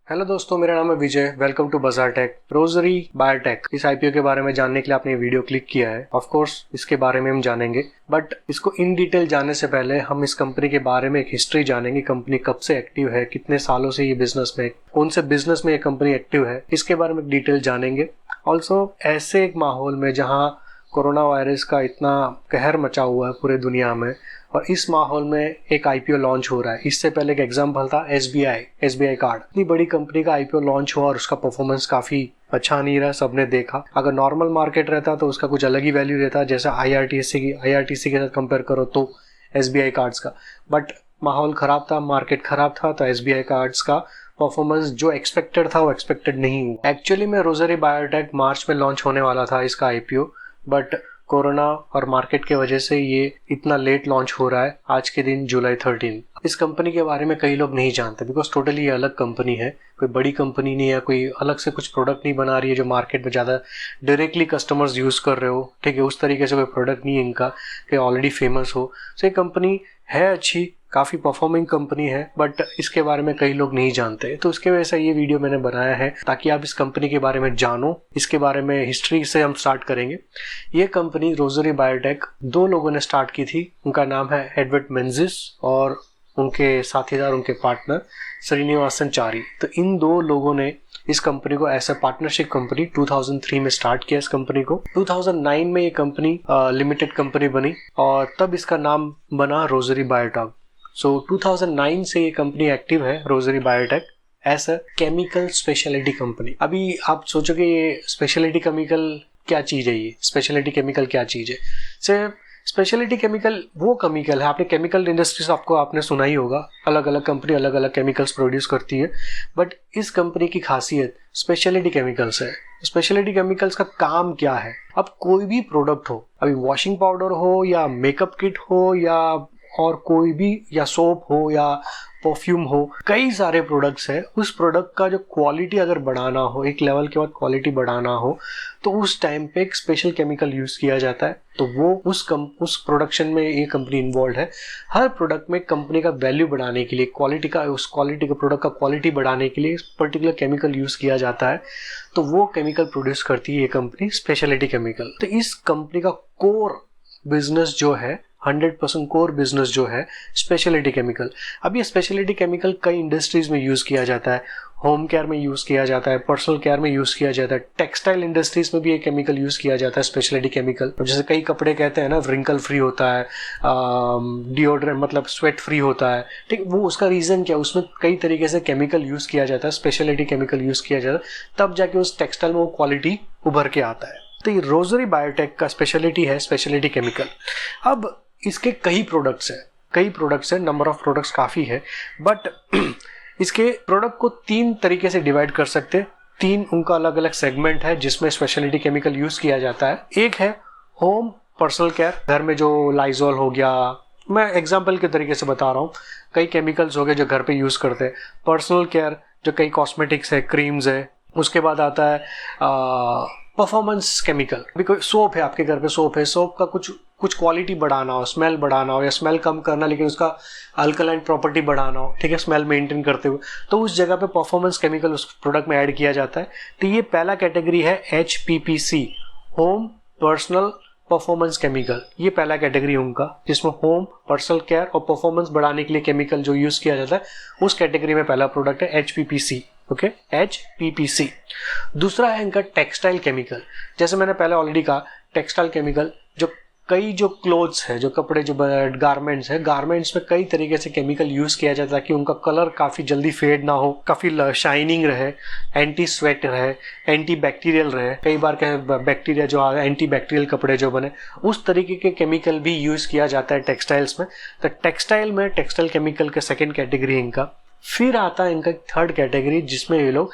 Hello दोस्तों, मेरा नाम है विजय। वेलकम टू बाजार टेक। रोजरी बायोटेक इस आईपीओ के बारे में जानने के लिए आपने वीडियो क्लिक किया है। ऑफ कोर्स इसके बारे में हम जानेंगे, बट इसको इन डिटेल जानने से पहले हम इस कंपनी के बारे में एक हिस्ट्री जानेंगे। कंपनी कब से एक्टिव है, कितने सालों से ये बिजनेस में, कौन से बिजनेस में ये कंपनी एक्टिव है, इसके बारे में डिटेल जानेंगे। ऑल्सो ऐसे एक माहौल में जहाँ कोरोना वायरस का इतना कहर मचा हुआ है पूरे दुनिया में, और इस माहौल में एक आईपीओ लॉन्च हो रहा है। इससे पहले एक एग्जांपल था एसबीआई कार्ड। इतनी बड़ी कंपनी का आईपीओ लॉन्च हुआ और उसका परफॉर्मेंस काफी अच्छा नहीं रहा, सबने देखा। अगर नॉर्मल मार्केट रहता तो उसका कुछ अलग ही वैल्यू रहता, जैसे आईआरटीसी के साथ कंपेयर करो तो एसबीआई कार्ड्स का। बट माहौल खराब था, मार्केट खराब था, तो एसबीआई कार्ड्स का परफॉर्मेंस जो एक्सपेक्टेड था वो एक्सपेक्टेड नहीं हुआ। एक्चुअली में रोजरी बायोटेक मार्च में लॉन्च होने वाला था इसका आईपीओ, बट कोरोना और मार्केट के वजह से ये इतना लेट लॉन्च हो रहा है आज के दिन, जुलाई 13। इस कंपनी के बारे में कई लोग नहीं जानते बिकॉज टोटली ये अलग कंपनी है। कोई बड़ी कंपनी नहीं है, कोई अलग से कुछ प्रोडक्ट नहीं बना रही है जो मार्केट में ज़्यादा डायरेक्टली कस्टमर्स यूज़ कर रहे हो। ठीक है, उस तरीके से कोई प्रोडक्ट नहीं है इनका कि ऑलरेडी फेमस हो। तो ये कंपनी है अच्छी, काफ़ी परफॉर्मिंग कंपनी है, बट इसके बारे में कई लोग नहीं जानते। तो उसके वजह से ये वीडियो मैंने बनाया है ताकि आप इस कंपनी के बारे में जानो। इसके बारे में हिस्ट्री से हम स्टार्ट करेंगे। ये कंपनी रोजरी बायोटेक दो लोगों ने स्टार्ट की थी। उनका नाम है एडवर्ड मेंजिस और उनके साथीदार, उनके पार्टनर श्रीनिवासन चारी। तो इन दो लोगों ने इस कंपनी को ऐसा पार्टनरशिप कंपनी 2003 में स्टार्ट किया। इस कंपनी को 2009 में ये कंपनी लिमिटेड कंपनी बनी और तब इसका नाम बना रोजरी बायोटेक। सो 2009 से ये कंपनी एक्टिव है, Rossari Biotech, as a chemical specialty company. अभी आप सोचोगे ये स्पेशलिटी केमिकल क्या चीज़ है, ये स्पेशलिटी केमिकल क्या चीज़ है। सिर्फ स्पेशलिटी केमिकल वो केमिकल है, आपने केमिकल इंडस्ट्रीज आपने सुना ही होगा, अलग अलग कंपनी अलग अलग केमिकल्स प्रोड्यूस करती है। बट इस कंपनी की खासियत स्पेशलिटी केमिकल्स है। स्पेशलिटी केमिकल्स का काम क्या है? अब कोई भी प्रोडक्ट हो, अभी वॉशिंग पाउडर हो या मेकअप किट हो या और कोई भी, या सोप हो या परफ्यूम हो, कई सारे प्रोडक्ट्स है। उस प्रोडक्ट का जो क्वालिटी अगर बढ़ाना हो, एक लेवल के बाद क्वालिटी बढ़ाना हो, तो उस टाइम पे एक स्पेशल केमिकल यूज किया जाता है। तो वो उस प्रोडक्शन में ये कंपनी इन्वॉल्व है। हर प्रोडक्ट में कंपनी का वैल्यू बढ़ाने के लिए, उस क्वालिटी का प्रोडक्ट का क्वालिटी बढ़ाने के लिए पर्टिकुलर केमिकल यूज किया जाता है। तो वो केमिकल प्रोड्यूस करती है ये कंपनी, स्पेशलिटी केमिकल। तो इस कंपनी का कोर बिजनेस जो है, 100% कोर बिजनेस जो है स्पेशलिटी केमिकल। अब ये स्पेशलिटी केमिकल कई इंडस्ट्रीज में यूज किया जाता है। होम केयर में यूज किया जाता है, पर्सनल केयर में यूज किया जाता है, टेक्सटाइल इंडस्ट्रीज में भी ये केमिकल यूज किया जाता है, स्पेशलिटी केमिकल। जैसे कई कपड़े कहते हैं ना, रिंकल फ्री होता है, डिओड्रेंट मतलब स्वेट फ्री होता है। ठीक, वो उसका रीजन क्या है? उसमें कई तरीके से केमिकल यूज किया जाता है, स्पेशलिटी केमिकल यूज किया जाता है, तब जाके उस टेक्सटाइल में वो क्वालिटी उभर के आता है। तो ये रोजरी बायोटेक का स्पेशलिटी है स्पेशलिटी केमिकल। अब इसके कई प्रोडक्ट्स है, नंबर ऑफ प्रोडक्ट्स काफ़ी है, बट इसके प्रोडक्ट को तीन तरीके से डिवाइड कर सकते हैं। तीन उनका अलग अलग सेगमेंट है जिसमें स्पेशलिटी केमिकल यूज किया जाता है। एक है होम पर्सनल केयर, घर में जो लाइजॉल हो गया, मैं एग्जाम्पल के तरीके से बता रहा हूँ, कई केमिकल्स हो गए जो घर पे यूज करते हैं। पर्सनल केयर जो कई कॉस्मेटिक्स है, क्रीम्स है। उसके बाद आता है परफॉर्मेंस केमिकल। अभी कोई सोप है, आपके घर पे सोप है, सोप का कुछ क्वालिटी बढ़ाना हो, स्मेल बढ़ाना हो, या स्मेल कम करना लेकिन उसका अल्कलाइन प्रॉपर्टी बढ़ाना हो, ठीक है, स्मेल मेंटेन करते हुए, तो उस जगह पे परफॉर्मेंस केमिकल उस प्रोडक्ट में ऐड किया जाता है। तो ये पहला कैटेगरी है HPPC, home personal performance chemical. ये पहला कैटेगरी उनका, जिसमें होम पर्सनल केयर और परफॉर्मेंस बढ़ाने के लिए केमिकल जो यूज किया जाता है, उस कैटेगरी में पहला प्रोडक्ट है HPPC। Okay, HPPC। दूसरा है इनका टेक्सटाइल केमिकल। जैसे मैंने पहले ऑलरेडी कहा, टेक्सटाइल केमिकल जो क्लोथ्स है, जो कपड़े, जो गारमेंट्स है, गारमेंट्स में कई तरीके से केमिकल यूज किया जाता है कि उनका कलर काफी जल्दी फेड ना हो, काफी शाइनिंग रहे, एंटी स्वेट रहे, एंटी बैक्टीरियल रहे। कई बार बैक्टीरिया जो एंटी बैक्टीरियल कपड़े जो बने, उस तरीके के केमिकल भी यूज किया जाता है टेक्सटाइल्स में। तो टेक्सटाइल केमिकल का सेकेंड कैटेगरी इनका। फिर आता है इनका थर्ड कैटेगरी, जिसमें ये लोग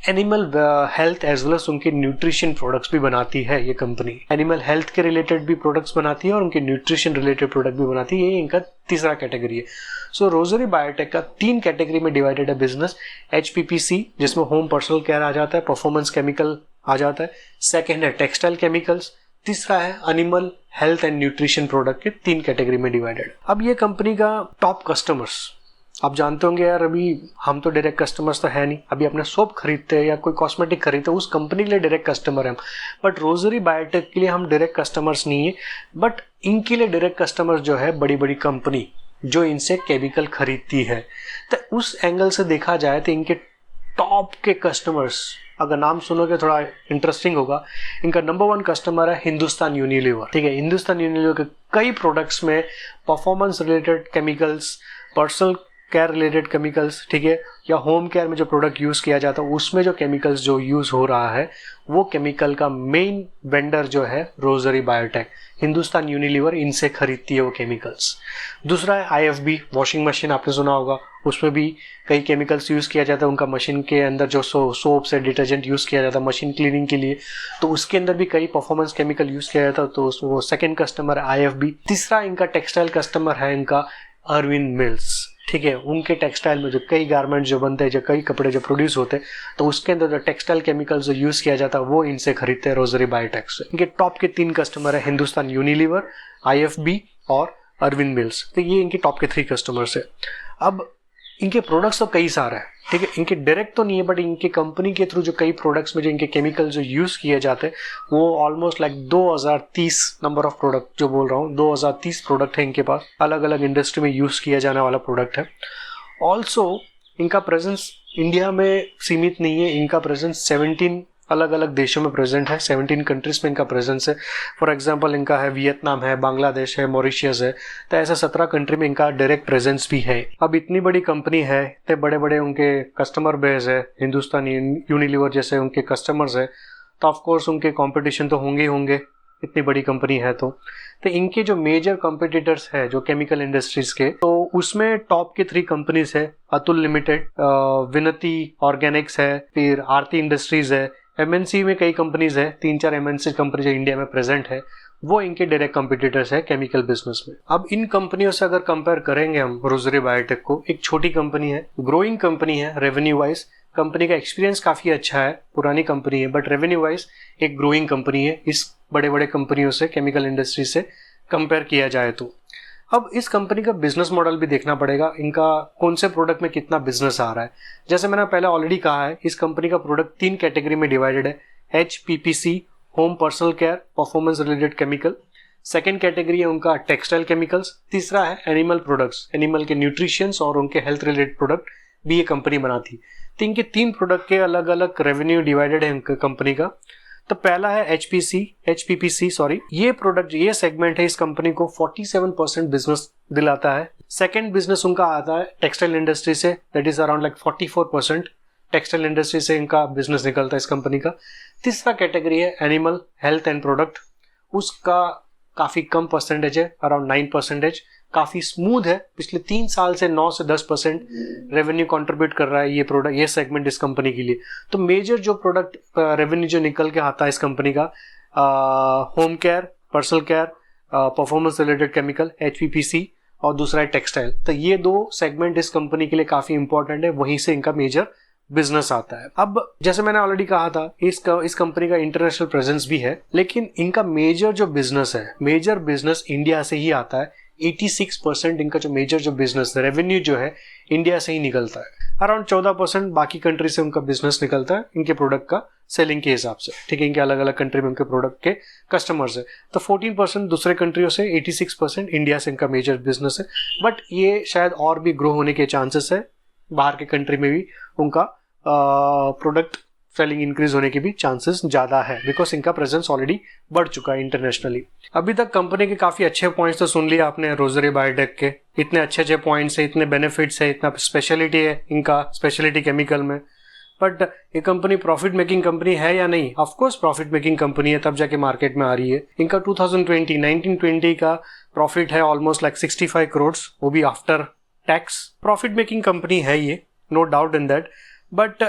animal health as well as उनके न्यूट्रिशन प्रोडक्ट्स भी बनाती है। ये कंपनी एनिमल हेल्थ के रिलेटेड भी प्रोडक्ट्स बनाती है और उनके न्यूट्रिशन रिलेटेड प्रोडक्ट भी बनाती है। ये इनका तीसरा कैटेगरी है। सो रोजरी बायोटेक का तीन कैटेगरी में डिवाइडेड है बिजनेस। HPPC जिसमें होम पर्सनल केयर आ जाता है, परफॉर्मेंस केमिकल आ जाता है, सेकेंड है टेक्सटाइल केमिकल्स, तीसरा है animal health and nutrition product के तीन कैटेगरी में डिवाइडेड। अब ये कंपनी का टॉप कस्टमर्स आप जानते होंगे यार, अभी हम तो डायरेक्ट कस्टमर्स तो है नहीं, अभी अपने सोप खरीदते हैं या कोई कॉस्मेटिक खरीदते हैं, उस कंपनी के लिए डायरेक्ट कस्टमर है हम। बट रोजरी बायोटेक के लिए हम डायरेक्ट कस्टमर्स नहीं है, बट इनके लिए डायरेक्ट कस्टमर जो है बड़ी बड़ी कंपनी जो इनसे केमिकल खरीदती है। तो उस एंगल से देखा जाए तो इनके टॉप के कस्टमर्स, अगर नाम सुनोगे थोड़ा इंटरेस्टिंग होगा। इनका नंबर 1 कस्टमर है हिंदुस्तान यूनिलीवर। ठीक है, हिंदुस्तान यूनिलीवर के कई प्रोडक्ट्स में performance related chemicals, personal care related chemicals, ठीक है, या होम केयर में जो प्रोडक्ट यूज़ किया जाता है उसमें जो केमिकल्स जो यूज़ हो रहा है, वो केमिकल का मेन वेंडर जो है रोजरी बायोटेक, हिंदुस्तान यूनिलीवर इनसे खरीदती है वो केमिकल्स। दूसरा है IFB वॉशिंग मशीन, आपने सुना होगा, उसमें भी कई केमिकल्स यूज़ किया जाता है। उनका मशीन के अंदर जो सोप्स है, डिटर्जेंट यूज़ किया जाता है मशीन क्लीनिंग के लिए, तो उसके अंदर भी कई परफॉर्मेंस केमिकल यूज़ किया जाता है, तो वो सेकेंड कस्टमर है IFB। तीसरा इनका टेक्सटाइल कस्टमर है इनका अरविंद मिल्स। ठीक है, उनके टेक्सटाइल में जो कई गारमेंट जो बनते हैं, जो कई कपड़े जो प्रोड्यूस होते हैं, तो उसके अंदर जो टेक्सटाइल केमिकल्स जो यूज़ किया जाता है वो इनसे खरीदते हैं रोजरी बायोटेक से। इनके टॉप के 3 कस्टमर है हिंदुस्तान यूनिलीवर, IFB और अरविंद मिल्स। तो ये इनके टॉप के 3 कस्टमर्स है। अब इनके प्रोडक्ट्स तो कई सारे हैं, ठीक है, इनके डायरेक्ट तो नहीं है, बट इनके कंपनी के थ्रू जो कई प्रोडक्ट्स में जो इनके केमिकल जो यूज़ किए जाते हैं वो almost like 2030 number of product जो बोल रहा हूँ, 2030 प्रोडक्ट है इनके पास, अलग अलग इंडस्ट्री में यूज़ किया जाने वाला प्रोडक्ट है। ऑल्सो इनका प्रेजेंस इंडिया में सीमित नहीं है, इनका प्रेजेंस 17 अलग अलग देशों में प्रेजेंट है, 17 कंट्रीज में इनका प्रेजेंस है। फॉर एग्जांपल इनका है वियतनाम है, बांग्लादेश है, मॉरिशियस है, तो ऐसे 17 कंट्री में इनका डायरेक्ट प्रेजेंस भी है। अब इतनी बड़ी कंपनी है तो बड़े बड़े उनके कस्टमर बेस है, हिंदुस्तान यूनिलीवर जैसे उनके कस्टमर्स है, तो ऑफकोर्स उनके कॉम्पिटिशन तो होंगे ही होंगे, इतनी बड़ी कंपनी है तो इनके जो मेजर कॉम्पिटिटर्स है जो केमिकल इंडस्ट्रीज के, तो उसमें टॉप के 3 कंपनीज है, अतुल लिमिटेड, विनती ऑर्गेनिक्स है, फिर आरती इंडस्ट्रीज है। MNC में कई कंपनीज है, 3-4 MNC कंपनी जो इंडिया में प्रेजेंट है, वो इनके डायरेक्ट कॉम्पिटिटर्स है केमिकल बिजनेस में। अब इन कंपनियों से अगर कंपेयर करेंगे हम रोजरी बायोटेक को, एक छोटी कंपनी है, ग्रोइंग कंपनी है, रेवेन्यू वाइज कंपनी का एक्सपीरियंस काफी अच्छा है, पुरानी कंपनी है, बट रेवेन्यू वाइज एक ग्रोइंग कंपनी है इस बड़े बड़े कंपनियों से, केमिकल इंडस्ट्री से कंपेयर किया जाए तो। अब इस कंपनी का बिजनेस मॉडल भी देखना पड़ेगा, इनका कौन से प्रोडक्ट में कितना बिजनेस आ रहा है। जैसे मैंने पहले ऑलरेडी कहा है, इस कंपनी का प्रोडक्ट 3 कैटेगरी में डिवाइडेड है, HPPC home personal care performance related chemical, second category है उनका टेक्सटाइल केमिकल्स, तीसरा है एनिमल प्रोडक्ट्स, एनिमल के न्यूट्रिशंस और उनके हेल्थ रिलेटेड प्रोडक्ट भी ये कंपनी बनाती। तो इनके 3 प्रोडक्ट के अलग अलग रेवेन्यू डिवाइडेड है कंपनी का। तो पहला है HPPC सॉरी, ये प्रोडक्ट, ये सेगमेंट है इस कंपनी को 47% बिजनेस दिलाता है। सेकंड बिजनेस उनका आता है टेक्सटाइल इंडस्ट्री से, that is around like 44% textile industry से इनका बिजनेस निकलता है इस कंपनी का। तीसरा कैटेगरी है एनिमल हेल्थ एंड प्रोडक्ट, उसका काफी कम परसेंटेज है, अराउंड 9%, काफी स्मूथ है, पिछले 3 साल से 9 से 10% रेवेन्यू कंट्रीब्यूट कर रहा है ये प्रोडक्ट, ये सेगमेंट इस कंपनी के लिए। तो मेजर जो प्रोडक्ट रेवेन्यू जो निकल के आता है इस कंपनी का, home care, personal care, performance related chemical HPPC, और दूसरा है टेक्सटाइल। तो ये 2 सेगमेंट इस कंपनी के लिए काफी इंपॉर्टेंट है, वहीं से इनका मेजर बिजनेस आता है। अब जैसे मैंने ऑलरेडी कहा था, इस कंपनी का इंटरनेशनल प्रेजेंस भी है, लेकिन इनका मेजर जो बिजनेस है, मेजर बिजनेस इंडिया से ही आता है। 86% इनका जो मेजर जो बिजनेस रेवेन्यू जो है इंडिया से ही निकलता है। अराउंड 14% बाकी कंट्री से उनका बिजनेस निकलता है इनके प्रोडक्ट का सेलिंग के हिसाब से, ठीक है, इनके अलग अलग कंट्री में उनके प्रोडक्ट के कस्टमर्स है। तो 14% दूसरे कंट्रियों से, 86% इंडिया से इनका मेजर बिजनेस है। बट ये शायद और भी ग्रो होने के चांसेस है, बाहर के कंट्री में भी उनका प्रोडक्ट सेलिंग इंक्रीज होने के भी चांसेस ज्यादा है, बिकॉज इनका प्रेजेंस ऑलरेडी बढ़ चुका है इंटरनेशनली। अभी तक कंपनी के काफी अच्छे पॉइंट्स तो सुन लिए आपने रोजरी बायोटेक के, इतने अच्छे पॉइंट्स है, इतने बेनिफिट्स है, इतना स्पेशलिटी है इनका, स्पेशलिटी केमिकल में। बट ये कंपनी प्रॉफिट मेकिंग कंपनी है या नहीं? Of course profit making company है, तब जाके मार्केट में आ रही है। इनका 1920 का प्रॉफिट है ऑलमोस्ट लाइक 65 करोड़, वो भी after tax. Profit making company है ये, no doubt in that, but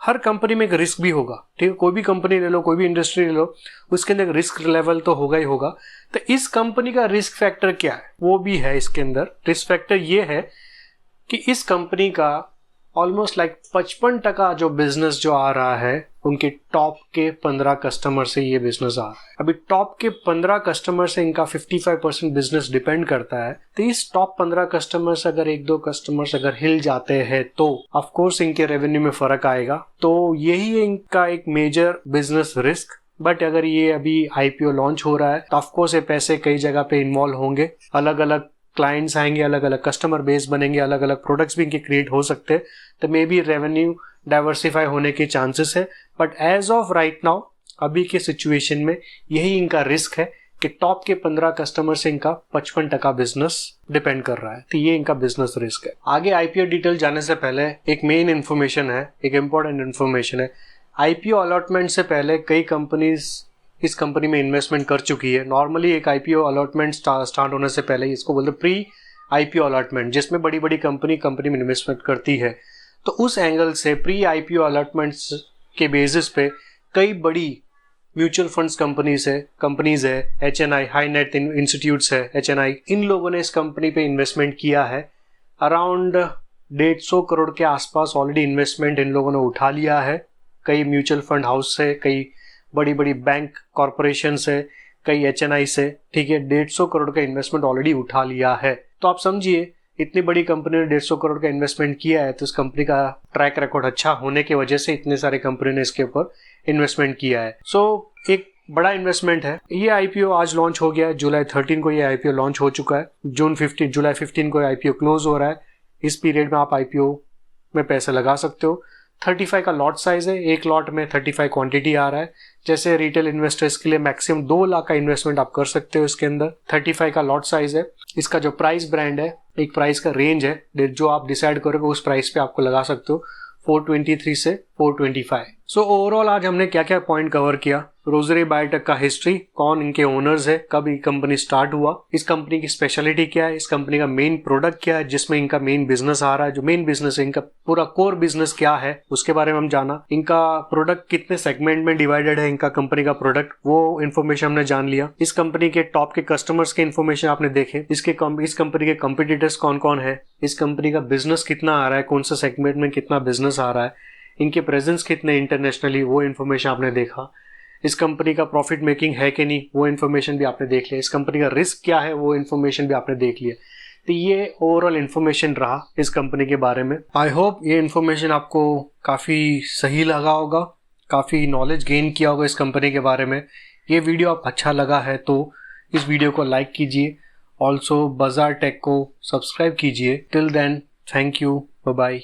हर कंपनी में एक रिस्क भी होगा, ठीक है, कोई भी कंपनी ले लो, कोई भी इंडस्ट्री ले लो, उसके अंदर रिस्क लेवल तो होगा ही होगा। तो इस कंपनी का रिस्क फैक्टर क्या है, वो भी है इसके अंदर। रिस्क फैक्टर ये है कि इस कंपनी का ऑलमोस्ट लाइक 55% जो बिजनेस जो आ रहा है उनके टॉप के 15 कस्टमर से ये बिजनेस आ रहा है। अभी टॉप के 15 कस्टमर से इनका 55% बिजनेस डिपेंड करता है। तो इस टॉप 15 कस्टमर से अगर एक दो कस्टमर्स अगर हिल जाते हैं तो ऑफ कोर्स इनके रेवेन्यू में फर्क आएगा। तो यही है इनका एक मेजर बिजनेस रिस्क। बट अगर ये अभी आईपीओ लॉन्च हो रहा है तो ऑफ कोर्स ये पैसे कई जगह पे इन्वॉल्व होंगे, अलग अलग क्लाइंट्स आएंगे, अलग अलग कस्टमर बेस बनेंगे, अलग अलग प्रोडक्ट्स भी इनके क्रिएट हो सकते हैं। तो मे बी रेवेन्यू डाइवर्सिफाई होने के चांसेस है। But as of right now अभी के सिचुएशन में यही इनका रिस्क है कि टॉप के 15 कस्टमर से इनका 55% बिजनेस डिपेंड कर रहा है। तो ये इनका बिजनेस रिस्क है। आगे आईपीओ डिटेल जाने से पहले एक मेन इन्फॉर्मेशन है, एक इम्पोर्टेंट इन्फॉर्मेशन है। आईपीओ अलॉटमेंट से पहले कई कंपनीज इस कंपनी में इन्वेस्टमेंट कर चुकी है। नॉर्मली एक आईपीओ अलॉटमेंट स्टार्ट होने से पहले इसको बोलते प्री आईपीओ अलॉटमेंट, जिसमें बड़ी बड़ी कंपनी में इन्वेस्टमेंट करती है। तो उस एंगल से प्री आईपीओ अलॉटमेंट्स के बेसिस पे कई बड़ी म्यूचुअल फंड्स कंपनीज है, एचएनआई हाई नेट इंस्टीट्यूट्स है, एचएनआई, इन लोगों ने इस कंपनी पे इन्वेस्टमेंट किया है। अराउंड 150 करोड़ के आसपास ऑलरेडी इन्वेस्टमेंट इन लोगों ने उठा लिया है। कई म्यूचुअल फंड हाउस से, कई बड़ी बड़ी बैंक कॉरपोरेशन से, कई एचएनआई से, ठीक है, 150 करोड़ का इन्वेस्टमेंट ऑलरेडी उठा लिया है। तो आप समझिए इतनी बड़ी कंपनी ने 150 करोड़ का इन्वेस्टमेंट किया है तो इस कंपनी का ट्रैक रिकॉर्ड अच्छा होने की वजह से इतने सारे कंपनी ने इसके ऊपर इन्वेस्टमेंट किया है। सो एक बड़ा इन्वेस्टमेंट है। ये आईपीओ आज लॉन्च हो गया है, जुलाई 13 को ये आईपीओ लॉन्च हो चुका है। जुलाई 15 को आईपीओ क्लोज हो रहा है। इस पीरियड में आप आईपीओ में पैसे लगा सकते हो। 35 का लॉट साइज है, एक लॉट में 35 क्वांटिटी आ रहा है। जैसे रिटेल इन्वेस्टर्स के लिए मैक्सिमम 2 लाख का इन्वेस्टमेंट आप कर सकते हो इसके अंदर। 35 का लॉट साइज है। इसका जो प्राइस ब्रांड है, एक प्राइस का रेंज है जो आप डिसाइड करोगे उस प्राइस पे आपको लगा सकते हो, 423 से 425। सो ओवरऑल आज हमने क्या क्या पॉइंट कवर किया। रोजरी बायोटेक का हिस्ट्री, कौन इनके ओनर्स है, कब ये कंपनी स्टार्ट हुआ, इस कंपनी की स्पेशलिटी क्या है, इस कंपनी का मेन प्रोडक्ट क्या है जिसमें इनका मेन बिजनेस आ रहा है, जो मेन बिजनेस है इनका पूरा कोर बिजनेस क्या है उसके बारे में हम जाना। इनका प्रोडक्ट कितने सेगमेंट में डिवाइडेड है, इनका कंपनी का प्रोडक्ट, वो इन्फॉर्मेशन हमने जान लिया। इस कंपनी के टॉप के कस्टमर्स के इन्फॉर्मेशन आपने देखे। इस कंपनी के कॉम्पिटिटर्स कौन कौन है, इस कंपनी का बिजनेस कितना आ रहा है, कौन सा सेगमेंट में कितना बिजनेस आ रहा है, इनके प्रेजेंस कितने इंटरनेशनली, वो इन्फॉर्मेशन आपने देखा। इस कंपनी का प्रॉफिट मेकिंग है कि नहीं, वो इन्फॉर्मेशन भी आपने देख लिया। इस कंपनी का रिस्क क्या है, वो इन्फॉर्मेशन भी आपने देख लिया। तो ये ओवरऑल इन्फॉर्मेशन रहा इस कंपनी के बारे में। आई होप ये इन्फॉर्मेशन आपको काफ़ी सही लगा होगा, काफ़ी नॉलेज गेन किया होगा इस कंपनी के बारे में। ये वीडियो आप अच्छा लगा है तो इस वीडियो को लाइक कीजिए। ऑल्सो बाजार टेक को सब्सक्राइब कीजिए। Till then, thank you, bye bye.